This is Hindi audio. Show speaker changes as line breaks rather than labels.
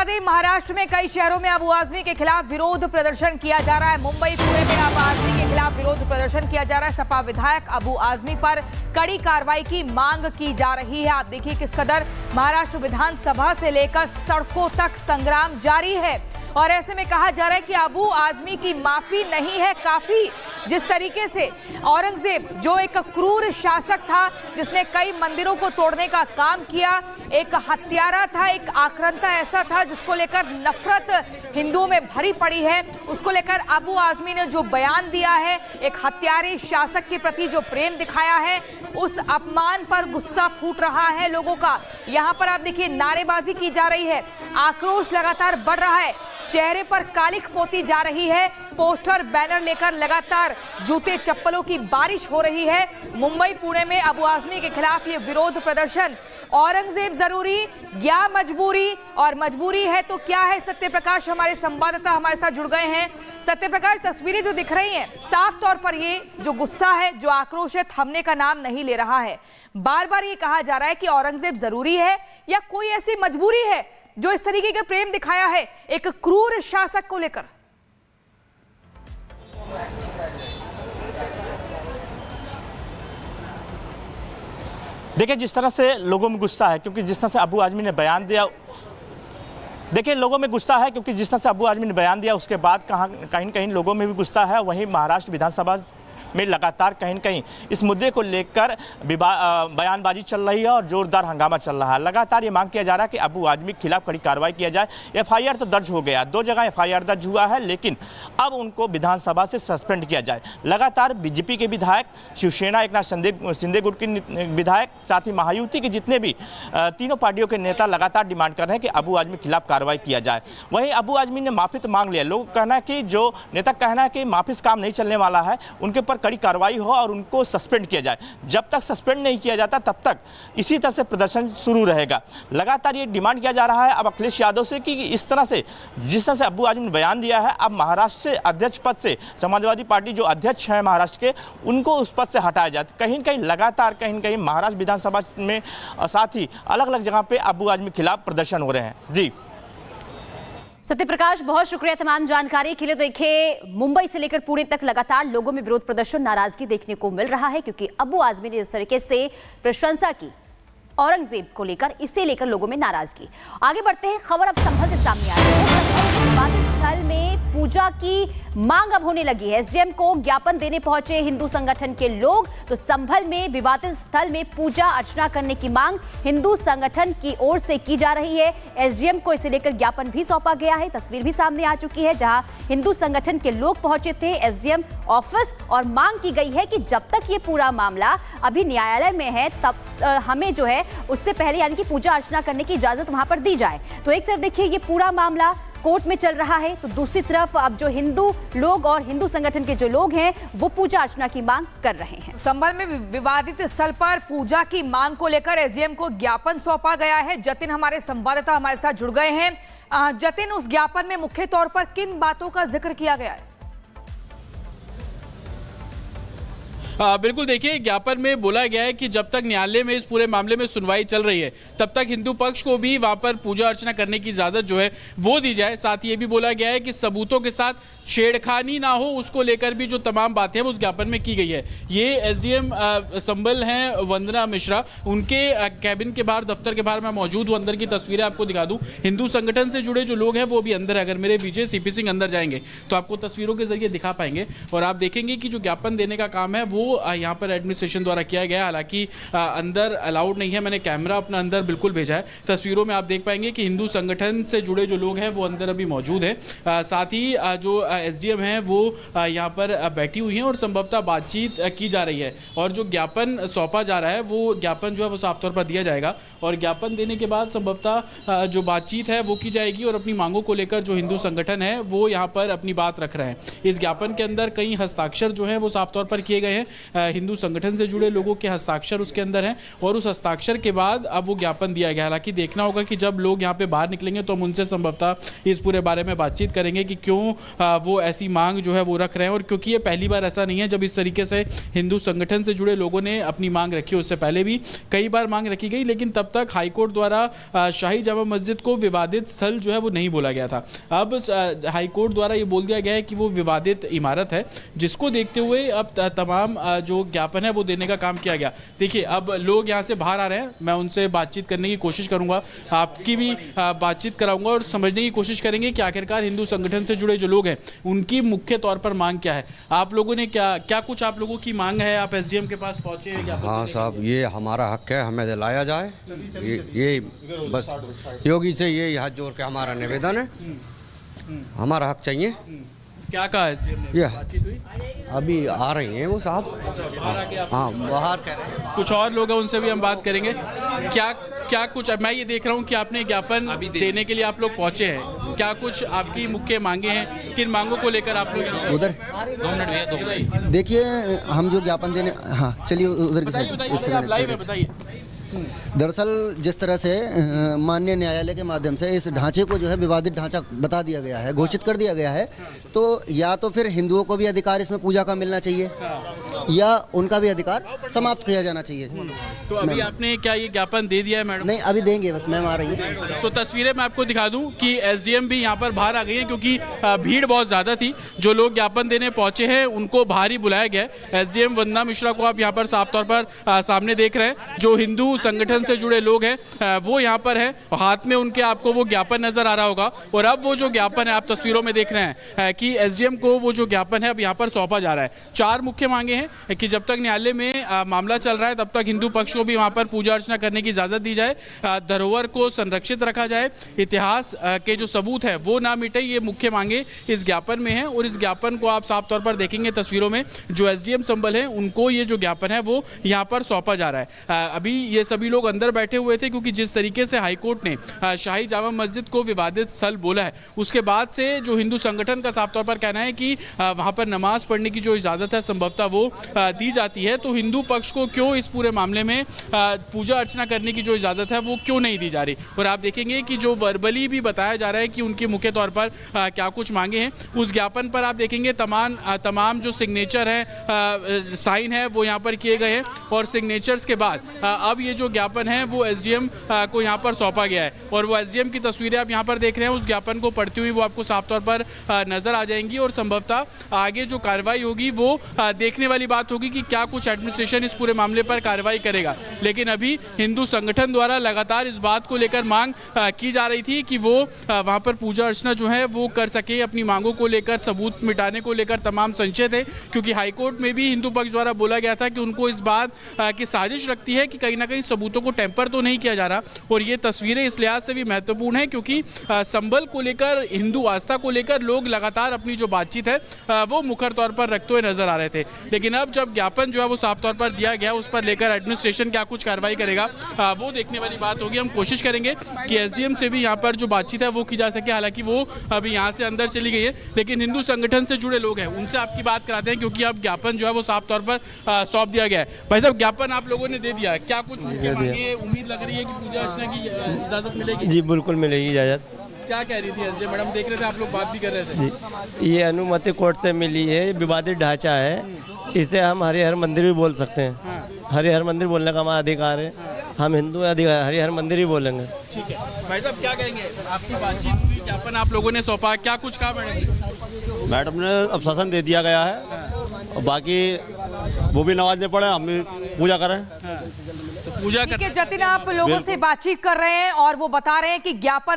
बता दें, महाराष्ट्र में कई शहरों में अबू आजमी के खिलाफ विरोध प्रदर्शन किया जा रहा है। मुंबई, पुणे में अबू आजमी के खिलाफ विरोध प्रदर्शन किया जा रहा है। सपा विधायक अबू आजमी पर कड़ी कार्रवाई की मांग की जा रही है। आप देखिए किस कदर महाराष्ट्र विधानसभा से लेकर सड़कों तक संग्राम जारी है और ऐसे में कहा जा रहा है कि अबू आजमी की माफी नहीं है काफी। जिस तरीके से औरंगजेब, जो एक क्रूर शासक था जिसने कई मंदिरों को तोड़ने का काम किया, एक हत्यारा था, एक आक्रांता ऐसा था जिसको लेकर नफरत हिंदुओं में भरी पड़ी है, उसको लेकर अबू आजमी ने जो बयान दिया है, एक हत्यारे शासक के प्रति जो प्रेम दिखाया है, उस अपमान पर गुस्सा फूट रहा है लोगों का। यहाँ पर आप देखिए नारेबाजी की जा रही है, आक्रोश लगातार बढ़ रहा है, चेहरे पर कालिख पोती जा रही है, पोस्टर बैनर लेकर लगातार जूते चप्पलों की बारिश हो रही है। मुंबई, पुणे में अबू आजमी के खिलाफ ये विरोध प्रदर्शन। औरंगजेब जरूरी या मजबूरी, और मजबूरी है तो क्या है? सत्यप्रकाश हमारे संवाददाता हमारे साथ जुड़ गए हैं। सत्यप्रकाश, तस्वीरें जो दिख रही हैं, साफ तौर पर ये जो गुस्सा है, जो आक्रोश है, थमने का नाम नहीं ले रहा है। बार बार ये कहा जा रहा है कि औरंगजेब जरूरी है या कोई ऐसी मजबूरी है जो इस तरीके का प्रेम दिखाया है एक क्रूर शासक को लेकर।
देखिए जिस तरह से लोगों में गुस्सा है, क्योंकि जिस तरह से अबू आजमी ने बयान दिया, देखिए लोगों में गुस्सा है क्योंकि जिस तरह से अबू आजमी ने बयान दिया उसके बाद कहीं कहीं लोगों में भी गुस्सा है। वहीं महाराष्ट्र विधानसभा में लगातार कहीं न कहीं इस मुद्दे को लेकर बयानबाजी चल रही है और जोरदार हंगामा चल रहा है। लगातार ये मांग किया जा रहा है कि अबू आजमी के खिलाफ कड़ी कार्रवाई किया जाए। एफआईआर तो दर्ज हो गया, 2 जगह एफआईआर दर्ज हुआ है, लेकिन अब उनको विधानसभा से सस्पेंड किया जाए। लगातार बीजेपी के विधायक, शिवसेना एकनाथ शिंदे गुट के विधायक, साथ ही महायुति के जितने भी तीनों पार्टियों के नेता लगातार डिमांड कर रहे हैं कि अबू आजमी के खिलाफ कार्रवाई किया जाए। वहीं अबू आजमी ने माफी तो मांग लिया। लोग कहना है कि जो नेता कहना है कि माफी से काम नहीं चलने वाला है, उनके ऊपर कड़ी कार्रवाई हो और उनको सस्पेंड किया जाए। जब तक सस्पेंड नहीं किया जाता तब तक इसी तरह से प्रदर्शन शुरू रहेगा। लगातार ये डिमांड किया जा रहा है अब अखिलेश यादव से कि इस तरह से जिस तरह से अबू आजमी ने बयान दिया है, अब महाराष्ट्र से अध्यक्ष पद से समाजवादी पार्टी जो अध्यक्ष हैं महाराष्ट्र के, उनको उस पद से हटाया जाए। कहीं कहीं लगातार कहीं कहीं महाराष्ट्र विधानसभा में साथ ही अलग अलग जगह पे अबू आजमी के खिलाफ प्रदर्शन हो रहे हैं। जी
सत्यप्रकाश, बहुत शुक्रिया तमाम जानकारी के लिए। देखिए मुंबई से लेकर पुणे तक लगातार लोगों में विरोध प्रदर्शन, नाराजगी देखने को मिल रहा है क्योंकि अबू आजमी ने जिस तरीके से प्रशंसा की औरंगजेब को लेकर, इसे लेकर लोगों में नाराजगी। आगे बढ़ते हैं, खबर अब संभल से सामने आ रही है। विवादित स्थल में पूजा की मांग अब होने लगी है। एसडीएम को ज्ञापन देने पहुंचे हिंदू संगठन के लोग, तो संभल में विवादित स्थल में पूजा अर्चना करने की मांग हिंदू संगठन की ओर से की जा रही है। एसडीएम को इसे लेकर ज्ञापन भी सौंपा गया है। तस्वीर भी सामने आ चुकी है जहां हिंदू संगठन के लोग पहुंचे थे एसडीएम ऑफिस, और मांग की गई है कि जब तक ये पूरा मामला अभी न्यायालय में है तब हमें जो है उससे पहले यानी कि पूजा अर्चना करने की इजाजत वहां पर दी जाए। तो एक तरफ देखिए ये पूरा मामला कोर्ट में चल रहा है, तो दूसरी तरफ अब जो हिंदू लोग और हिंदू संगठन के जो लोग हैं वो पूजा अर्चना की मांग कर रहे हैं।
संभल में विवादित स्थल पर पूजा की मांग को लेकर एसडीएम को ज्ञापन सौंपा गया है। जतिन हमारे संवाददाता हमारे साथ जुड़ गए हैं। जतिन, उस ज्ञापन में मुख्य तौर पर किन बातों का जिक्र किया गया है?
बिल्कुल, देखिए ज्ञापन में बोला गया है कि जब तक न्यायालय में इस पूरे मामले में सुनवाई चल रही है तब तक हिंदू पक्ष को भी वहां पर पूजा अर्चना करने की इजाजत जो है वो दी जाए। साथ ही ये भी बोला गया है कि सबूतों के साथ छेड़खानी ना हो, उसको लेकर भी जो तमाम बातें हैं वो उस ज्ञापन में की गई है। ये एसडीएम संभल हैं वंदना मिश्रा, उनके कैबिन के बाहर, दफ्तर के बाहर मैं मौजूद हूँ। अंदर की तस्वीरें आपको दिखा दूँ। हिंदू संगठन से जुड़े जो लोग हैं वो भी अंदर है। अगर मेरे विजय सीपी सिंह अंदर जाएंगे तो आपको तस्वीरों के जरिए दिखा पाएंगे और आप देखेंगे कि जो ज्ञापन देने का काम है वो यहाँ पर एडमिनिस्ट्रेशन द्वारा किया गया। हालांकि अंदर अलाउड नहीं है, मैंने कैमरा अपना अंदर बिल्कुल भेजा है। तस्वीरों में आप देख पाएंगे कि हिंदू संगठन से जुड़े जो लोग हैं वो अंदर अभी मौजूद हैं। साथ ही जो एसडीएम हैं वो यहाँ पर बैठी हुई हैं और संभवतः बातचीत की जा रही है। और जो ज्ञापन सौंपा जा रहा है वो ज्ञापन जो है वो साफ तौर पर दिया जाएगा और ज्ञापन देने के बाद संभवतः जो बातचीत है वो की जाएगी और अपनी मांगों को लेकर जो हिंदू संगठन है वो यहाँ पर अपनी बात रख रहे हैं। इस ज्ञापन के अंदर कई हस्ताक्षर जो है वो साफ तौर पर किए गए हैं हिंदू संगठन से जुड़े लोगों के हस्ताक्षर उसके अंदर हैं और उस हस्ताक्षर के बाद अब वो ज्ञापन दिया गया। हालांकि देखना होगा कि जब लोग यहाँ पे बाहर निकलेंगे तो हम उनसे संभवतः इस पूरे बारे में बातचीत करेंगे कि क्यों वो ऐसी मांग जो है वो रख रहे हैं, और क्योंकि ये पहली बार ऐसा नहीं है जब इस तरीके से हिंदू संगठन से जुड़े लोगों ने अपनी मांग रखी। उससे पहले भी कई बार मांग रखी गई, लेकिन तब तक हाईकोर्ट द्वारा शाही जामा मस्जिद को विवादित स्थल जो है वो नहीं बोला गया था। अब हाईकोर्ट द्वारा ये बोल दिया गया है कि वो विवादित इमारत है, जिसको देखते हुए अब तमाम जो ज्ञापन है वो देने का काम किया गया। देखिए अब लोग यहाँ से बाहर आ रहे हैं, मैं उनसे बातचीत करने की कोशिश करूंगा, आपकी भी बातचीत कराऊंगा और समझने की कोशिश करेंगे कि आखिरकार हिंदू संगठन से जुड़े जो लोग हैं उनकी मुख्य तौर पर मांग क्या है। आप लोगों ने क्या कुछ आप लोगों की मांग है? आप एसडीएम के पास पहुंचे हैं?
हाँ साहब, ये हमारा हक है, हमें दिलाया जाए। ये बस योगी से ये हाथ जोड़ के हमारा निवेदन है, हमारा हक चाहिए।
क्या कहा एसडीएम ने?
ये
बातचीत हुई?
अभी आ रही हैं वो साहब।
बाहर आके आप
हाँ, बाहर कह रहे हैं।
कुछ और लोग हैं, उनसे भी हम बात करेंगे। क्या कुछ, मैं ये देख रहा हूँ कि आपने ज्ञापन देने के लिए आप लोग पहुंचे हैं, क्या कुछ आपकी मुख्य मांगे हैं? किन मांगों को लेकर आप लोग यहाँ?
उधर
2 मिनट भैया,
देखिए, हम जो ज्ञापन देने, हाँ चलिए उधर की साइड, एक सेकंड,
लाइव है, बताइए।
दरअसल जिस तरह से माननीय न्यायालय के माध्यम से इस ढांचे को जो है विवादित ढांचा बता दिया गया है, घोषित कर दिया गया है, तो या तो फिर हिंदुओं को भी अधिकार इसमें पूजा का मिलना चाहिए या उनका भी अधिकार समाप्त किया जाना चाहिए।
तो अभी आपने क्या ये ज्ञापन दे दिया है मैडम?
नहीं, अभी देंगे, बस मैम आ रही है।
तो तस्वीरें मैं आपको दिखा दूं कि एसडीएम भी यहाँ पर बाहर आ गई है, क्योंकि भीड़ बहुत ज़्यादा थी। जो लोग ज्ञापन देने पहुंचे हैं उनको बाहर ही बुलाया गया है। एसडीएम वंदना मिश्रा को आप यहाँ पर साफ तौर पर सामने देख रहे हैं। जो हिंदू संगठन से जुड़े लोग हैं वो यहाँ पर हैं, हाथ में उनके आपको वो ज्ञापन नजर आ रहा होगा। और अब वो जो ज्ञापन है आप तस्वीरों में देख रहे हैं कि एसडीएम को वो जो ज्ञापन है अब यहाँ पर सौंपा जा रहा है। 4 मुख्य मांगे हैं कि जब तक न्यायालय में मामला चल रहा है तब तक हिंदू पक्ष को भी वहाँ पर पूजा अर्चना करने की इजाजत दी जाए, धरोहर को संरक्षित रखा जाए, इतिहास के जो सबूत है वो ना मिटे। ये मुख्य मांगे इस ज्ञापन में है और इस ज्ञापन को आप साफ तौर पर देखेंगे तस्वीरों में, जो एसडीएम संबल है उनको ये जो ज्ञापन है वो यहाँ पर सौंपा जा रहा है। अभी ये सभी लोग अंदर बैठे हुए थे, क्योंकि जिस तरीके से हाईकोर्ट ने शाही जामा मस्जिद को विवादित स्थल बोला है, उसके बाद से जो हिंदू संगठन का साफ तौर पर कहना है कि वहाँ पर नमाज पढ़ने की जो इजाज़त है संभवतः वो दी जाती है, तो हिंदू पक्ष को क्यों इस पूरे मामले में पूजा अर्चना करने की जो इजाज़त है वो क्यों नहीं दी जा रही। और आप देखेंगे कि जो वर्बली भी बताया जा रहा है कि उनकी मुख्य तौर पर क्या कुछ मांगे हैं, उस ज्ञापन पर आप देखेंगे तमाम जो सिग्नेचर हैं, साइन है वो यहाँ पर किए गए हैं। और सिग्नेचर्स के बाद अब ये जो ज्ञापन है वो एसडीएम को यहाँ पर सौंपा गया है और वो एसडीएम की तस्वीरें आप यहाँ पर देख रहे हैं। उस ज्ञापन को पढ़ती हुई वो आपको साफ तौर पर नजर आ जाएंगी और संभवतः आगे जो कार्रवाई होगी वो देखने वाली बात होगी कि क्या कुछ एडमिनिस्ट्रेशन इस पूरे मामले पर कार्रवाई करेगा। लेकिन अभी हिंदू संगठन द्वारा लगातार इस बात को लेकर मांग की जा रही थी कि वो वहाँ पर पूजा अर्चना जो है वो कर सके। अपनी मांगों को लेकर, सबूत मिटाने को लेकर तमाम संशय थे, क्योंकि हाईकोर्ट में भी हिंदू पक्ष द्वारा बोला गया था कि उनको इस बात की साजिश लगती है कि कहीं ना कहीं सबूतों को टेम्पर तो नहीं किया जा रहा। और ये तस्वीरें इस लिहाज से भी महत्वपूर्ण है क्योंकि संबल को लेकर, हिंदू आस्था को लेकर लोग लगातार अपनी जो बातचीत है वो मुखर तौर पर रखते हुए नजर आ रहे थे। लेकिन अब जब ज्ञापन जो है वो साफ तौर पर दिया गया, उस पर लेकर एडमिनिस्ट्रेशन क्या कुछ कार्रवाई करेगा वो देखने वाली बात होगी। हम कोशिश करेंगे कि एसडीएम से भी यहाँ पर जो बातचीत है वो की जा सके। हालांकि वो अभी यहाँ से अंदर चली गई है, लेकिन हिंदू संगठन से जुड़े लोग हैं उनसे आपकी बात कराते हैं, क्योंकि अब ज्ञापन जो है वो साफ तौर पर सौंप दिया गया है। भाई साहब, ज्ञापन आप लोगों ने दे दिया है, क्या कुछ उम्मीद लग रही है कि पूजा अर्चना की इजाजत मिलेगी?
जी बिल्कुल मिलेगी इजाज़त।
क्या कह रही थी एसडीएम मैडम? देख रहे थे आप लोग, बात भी कर रहे थे।
जी, ये अनुमति कोर्ट से मिली है, विवादित ढांचा है, इसे हम हरिहर मंदिर भी बोल सकते हैं। हरिहर मंदिर बोलने का हमारा अधिकार है, हम हिंदू अधिकार हरिहर मंदिर ही बोलेंगे।
ठीक है भाई साहब, क्या कहेंगे? आपकी बातचीत हुई, ज्ञापन आप लोगों ने सौंपा, क्या कुछ कहा मैडम?
मैडम ने अब शासन दे दिया गया है और बाकी वो भी नमाज नहीं पढ़े, हम भी पूजा करें।
पूजा
ठीक है जतिन, आप लोगों से बातचीत कर रहे हैं और वो बता रहे हैं कि ज्ञापन